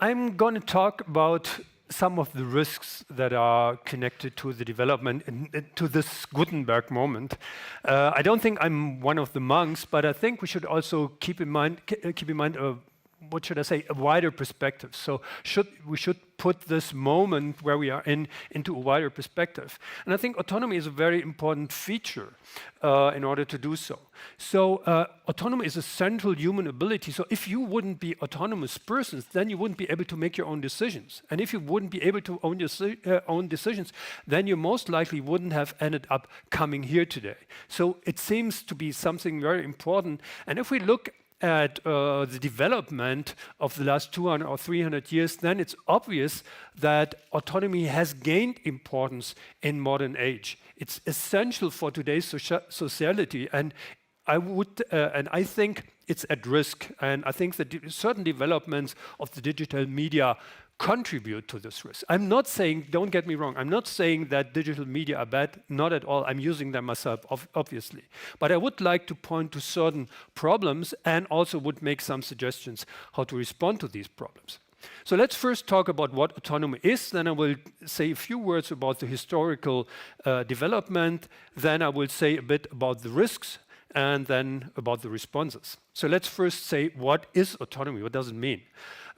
I'm going to talk about some of the risks that are connected to the development and to this Gutenberg moment. I don't think I'm one of the monks, but I think we should also keep in mind what should I say, a wider perspective. So we should put this moment where we are into a wider perspective. And I think autonomy is a very important feature in order to do so. So autonomy is a central human ability. So if you wouldn't be autonomous persons, then you wouldn't be able to make your own decisions. And if you wouldn't be able to own your own decisions, then you most likely wouldn't have ended up coming here today. So it seems to be something very important. And if we look at the development of the last 200 or 300 years, then it's obvious that autonomy has gained importance in modern age. It's essential for today's sociality, and I think it's at risk. And I think that certain developments of the digital media contribute to this risk. I'm not saying, don't get me wrong, I'm not saying that digital media are bad, not at all. I'm using them myself, obviously. But I would like to point to certain problems and also would make some suggestions how to respond to these problems. So let's first talk about what autonomy is, then I will say a few words about the historical development, then I will say a bit about the risks, and then about the responses. So let's first say, what is autonomy? What does it mean?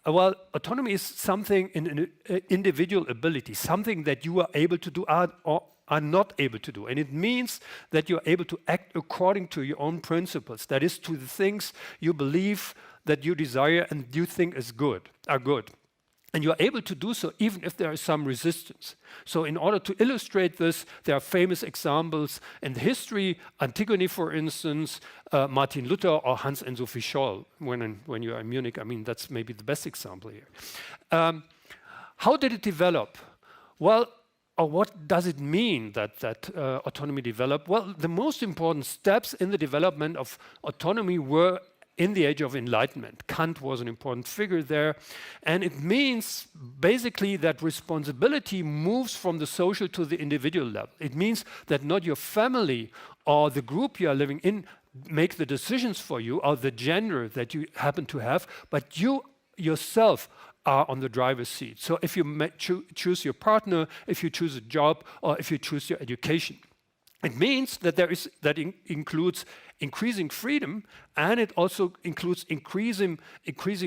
Well, autonomy is something in an individual ability, something that you are able to do or are not able to do. And it means that you're able to act according to your own principles, that is, to the things you believe, that you desire, and you think are good. And you're able to do so even if there is some resistance. So in order to illustrate this, there are famous examples in the history, Antigone, for instance, Martin Luther, or Hans and Sophie Scholl. When you are in Munich, I mean, that's maybe the best example here. How did it develop? Well, or what does it mean that autonomy developed? Well, the most important steps in the development of autonomy were in the Age of Enlightenment. Kant was an important figure there. And it means basically that responsibility moves from the social to the individual level. It means that not your family or the group you are living in make the decisions for you, or the gender that you happen to have, but you yourself are on the driver's seat. So if you choose your partner, if you choose a job, or if you choose your education. It means that includes increasing freedom, and it also includes increasing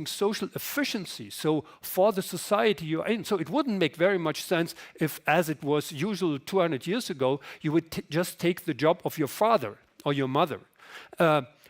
social efficiency, so for the society you're in. So it wouldn't make very much sense if, as it was usual 200 years ago, you would just take the job of your father or your mother.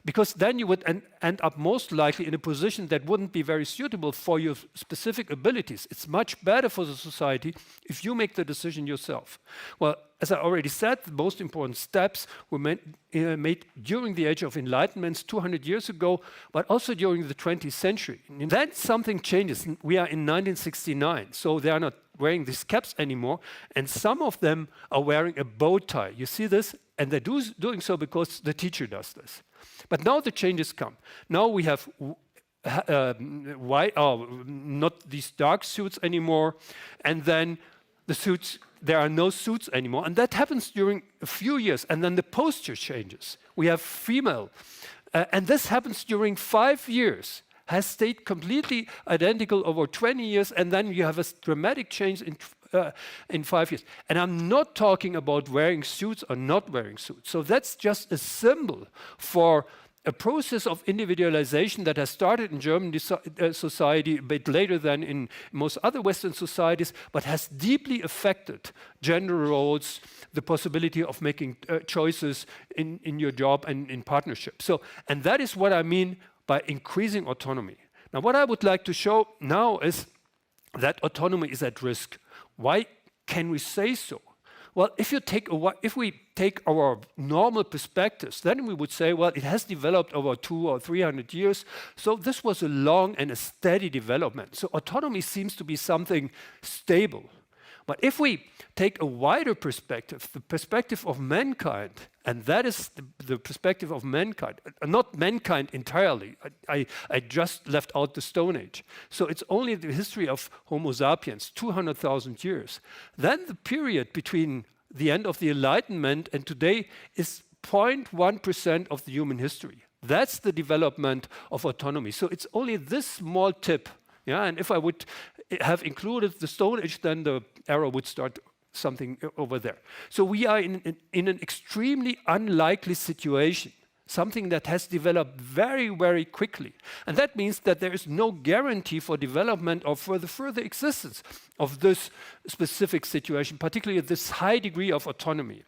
Because then you would end up most likely in a position that wouldn't be very suitable for your specific abilities. It's much better for the society if you make the decision yourself. Well, as I already said, the most important steps were made during the Age of Enlightenment 200 years ago, but also during the 20th century. And then something changes. We are in 1969, so they are not wearing these caps anymore, and some of them are wearing a bow tie. You see this? And they're doing so because the teacher does this. But now the changes come. Now we have not these dark suits anymore, and then the suits, there are no suits anymore, and that happens during a few years, and then the posture changes. We have female, and this happens during 5 years, has stayed completely identical over 20 years, and then you have a dramatic change in 5 years. And I'm not talking about wearing suits or not wearing suits. So that's just a symbol for a process of individualization that has started in German society a bit later than in most other Western societies, but has deeply affected gender roles, the possibility of making choices in your job and in partnership. So, and that is what I mean by increasing autonomy. Now, what I would like to show now is that autonomy is at risk. Why can we say so? Well, if we take our normal perspectives, then we would say, well, it has developed over 200 or 300 years. So this was a long and a steady development. So autonomy seems to be something stable. But if we take a wider perspective, the perspective of mankind, and that is the perspective of mankind, not mankind entirely. I just left out the Stone Age. So it's only the history of Homo sapiens, 200,000 years. Then the period between the end of the Enlightenment and today is 0.1% of the human history. That's the development of autonomy. So it's only this small tip Yeah, and if I would have included the Stone Age, then the arrow would start something over there. So we are in an extremely unlikely situation, something that has developed very, very quickly. And that means that there is no guarantee for development or for the further existence of this specific situation, particularly this high degree of autonomy.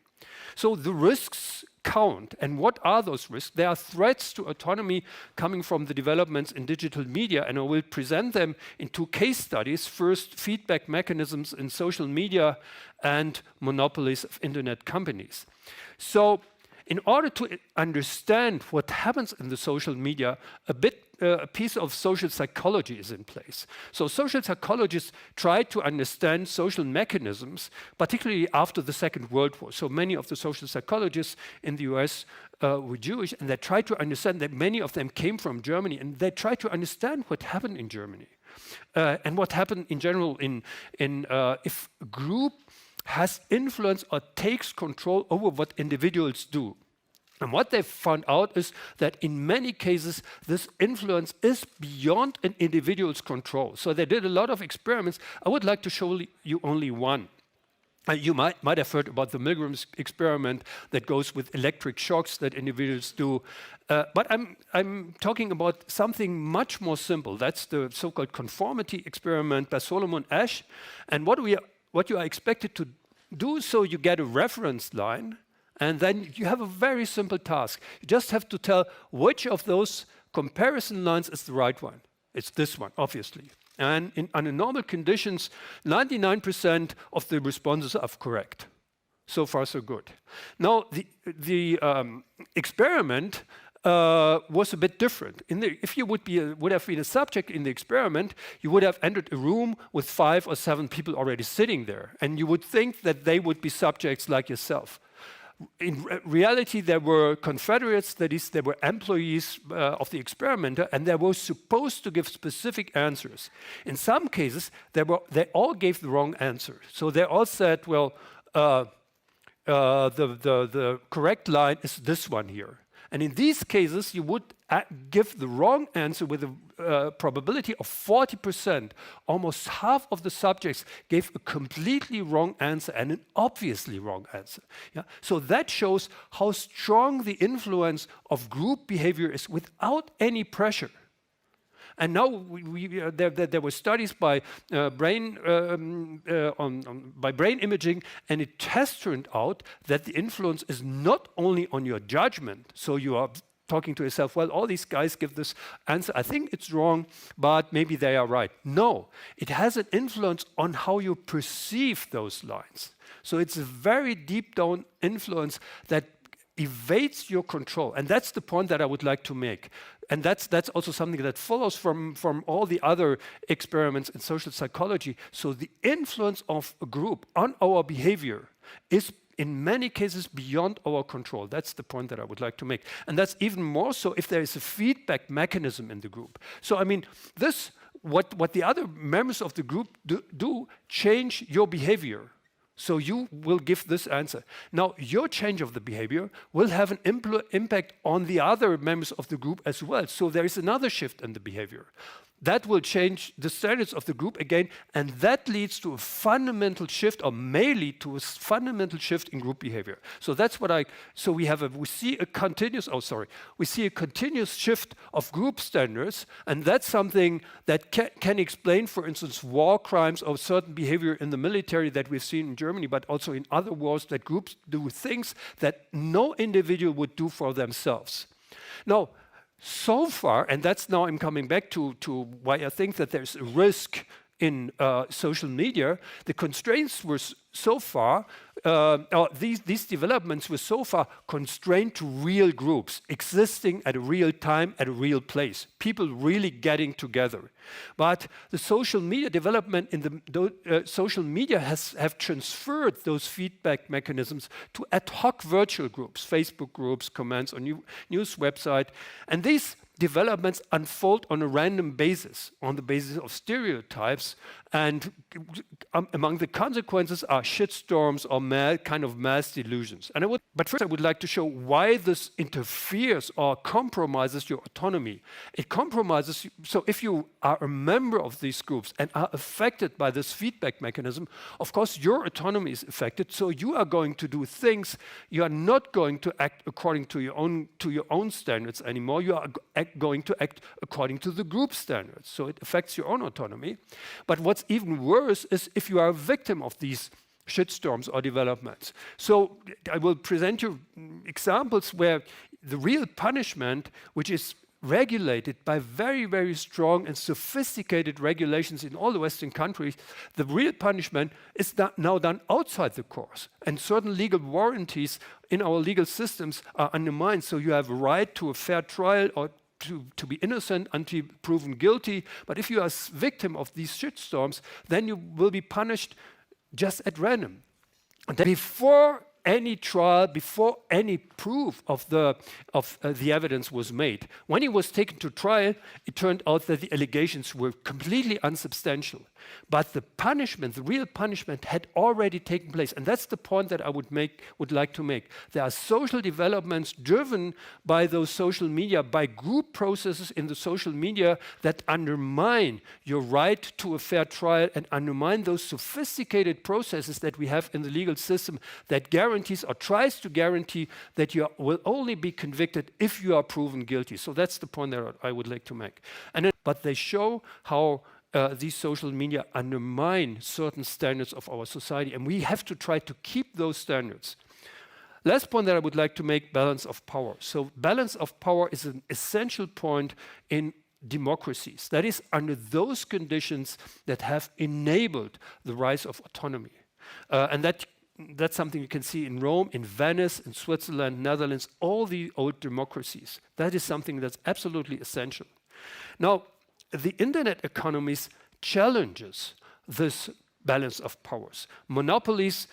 So the risks count. And what are those risks? There are threats to autonomy coming from the developments in digital media, and I will present them in two case studies. First, feedback mechanisms in social media and monopolies of internet companies. So in order to understand what happens in the social media, a piece of social psychology is in place. So social psychologists try to understand social mechanisms, particularly after the Second World War. So many of the social psychologists in the US were Jewish, and they tried to understand that many of them came from Germany, and they tried to understand what happened in Germany and what happened in general if a group has influence or takes control over what individuals do. And what they found out is that in many cases, this influence is beyond an individual's control. So they did a lot of experiments. I would like to show you only one. You might have heard about the Milgram's experiment that goes with electric shocks that individuals do. But I'm talking about something much more simple. That's the so-called conformity experiment by Solomon Asch. And what you are expected to do, so you get a reference line, and then you have a very simple task. You just have to tell which of those comparison lines is the right one. It's this one, obviously. And under normal conditions, 99% of the responses are correct. So far, so good. Now, the experiment was a bit different. If you would have been a subject in the experiment, you would have entered a room with 5 or 7 people already sitting there, and you would think that they would be subjects like yourself. In reality, there were Confederates, that is, there were employees of the experimenter, and they were supposed to give specific answers. In some cases, they all gave the wrong answer. So they all said, well, the correct line is this one here. And in these cases, you would give the wrong answer with a probability of 40%. Almost half of the subjects gave a completely wrong answer and an obviously wrong answer. Yeah? So that shows how strong the influence of group behavior is without any pressure. And now there were studies by brain imaging, and it has turned out that the influence is not only on your judgment. So you are talking to yourself, well, all these guys give this answer. I think it's wrong, but maybe they are right. No, it has an influence on how you perceive those lines. So it's a very deep down influence that evades your control. And that's the point that I would like to make. And that's also something that follows from all the other experiments in social psychology. So the influence of a group on our behavior is in many cases beyond our control. That's the point that I would like to make. And that's even more so if there is a feedback mechanism in the group. So I mean, what the other members of the group do change your behavior. So you will give this answer. Now, your change of the behavior will have an impact on the other members of the group as well. So there is another shift in the behavior. That will change the standards of the group again, and that leads to a fundamental shift, or may lead to a fundamental shift in group behavior. So that's what we see a continuous shift of group standards, and that's something that can explain, for instance, war crimes or certain behavior in the military that we've seen in Germany, but also in other wars, that groups do things that no individual would do for themselves. Now, so far, and that's now I'm coming back to why I think that there's a risk in social media, the constraints were so far, these developments were so far constrained to real groups existing at a real time, at a real place, people really getting together. But the social media development in the social media have transferred those feedback mechanisms to ad hoc virtual groups, Facebook groups, comments on news website, and these developments unfold on a random basis, on the basis of stereotypes, and among the consequences are shitstorms or kind of mass delusions. But first I would like to show why this interferes or compromises your autonomy. It compromises, so if you are a member of these groups and are affected by this feedback mechanism, of course your autonomy is affected, so you are going to do things, you are not going to act according to your own standards anymore, you are going to act according to the group standards. So it affects your own autonomy. But what's even worse is if you are a victim of these shitstorms or developments. So I will present you examples where the real punishment, which is regulated by very, very strong and sophisticated regulations in all the Western countries, the real punishment is now done outside the course. And certain legal warranties in our legal systems are undermined. So you have a right to a fair trial or to be innocent until proven guilty. But if you are a victim of these shitstorms, then you will be punished just at random. And then before any trial, before any proof of the evidence was made. When he was taken to trial, it turned out that the allegations were completely unsubstantial. But the punishment, the real punishment, had already taken place. And that's the point that I would like to make. There are social developments driven by those social media, by group processes in the social media that undermine your right to a fair trial and undermine those sophisticated processes that we have in the legal system that guarantees or tries to guarantee that you will only be convicted if you are proven guilty. So that's the point that I would like to make. But they show how these social media undermine certain standards of our society, and we have to try to keep those standards. Last point that I would like to make, balance of power. So balance of power is an essential point in democracies. That is under those conditions that have enabled the rise of autonomy. And that's something you can see in Rome, in Venice, in Switzerland, Netherlands, all the old democracies. That is something that's absolutely essential. Now, the internet economies challenges this balance of powers. Monopolies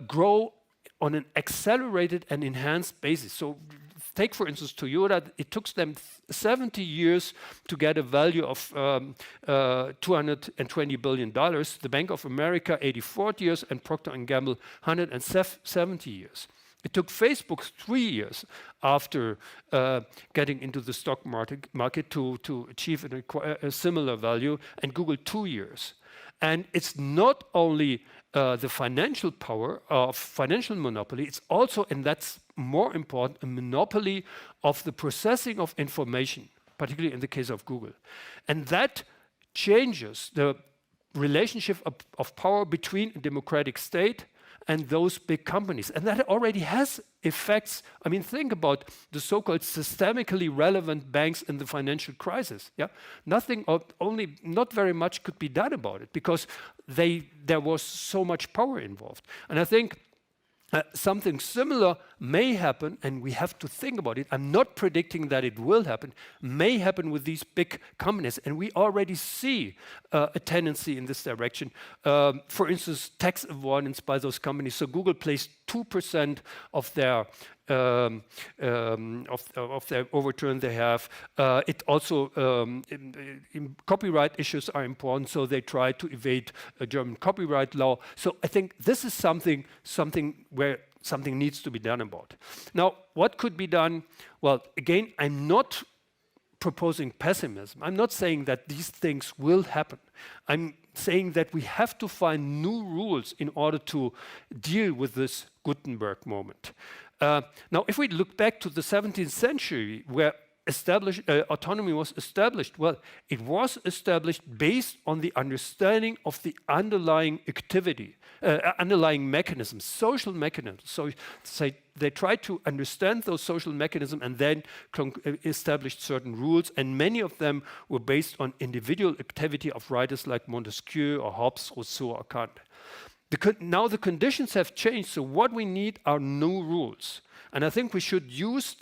grow on an accelerated and enhanced basis. So take, for instance, Toyota. It took them 70 years to get a value of $220 billion. The Bank of America, 84 years, and Procter & Gamble, 170 years. It took Facebook 3 years after getting into the stock market to achieve a similar value, and Google 2 years. And it's not only the financial power of financial monopoly, it's also, and that's more important, a monopoly of the processing of information, particularly in the case of Google. And that changes the relationship of power between a democratic state and those big companies. And that already has effects. I mean, think about the so-called systemically relevant banks in the financial crisis. Yeah, nothing, or only not very much could be done about it because there was so much power involved. And I think something similar may happen, and we have to think about it. I'm not predicting that it will happen, may happen with these big companies, and we already see a tendency in this direction. For instance, tax avoidance by those companies. So Google pays 2% of their overturn they have. It also copyright issues are important, so they try to evade a German copyright law. So I think this is something where something needs to be done about. Now, what could be done? Well, again, I'm not proposing pessimism. I'm not saying that these things will happen. I'm saying that we have to find new rules in order to deal with this Gutenberg moment. Now, if we look back to the 17th century, where autonomy was established, well, it was established based on the understanding of the underlying activity, underlying mechanisms, social mechanisms. So they tried to understand those social mechanisms and then established certain rules, and many of them were based on individual activity of writers like Montesquieu or Hobbes, Rousseau or Kant. Now the conditions have changed, so what we need are new rules. And I think we should use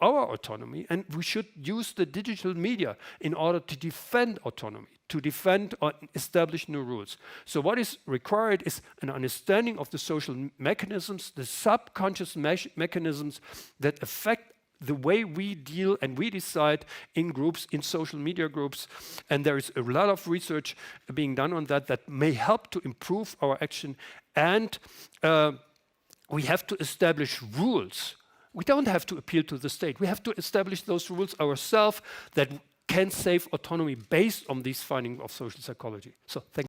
our autonomy, and we should use the digital media in order to defend autonomy, to defend or establish new rules. So what is required is an understanding of the social mechanisms, the subconscious mechanisms that affect the way we deal and we decide in groups, in social media groups. And there is a lot of research being done on that that may help to improve our action. And we have to establish rules. We don't have to appeal to the state. We have to establish those rules ourselves that can save autonomy based on these findings of social psychology. So thank you.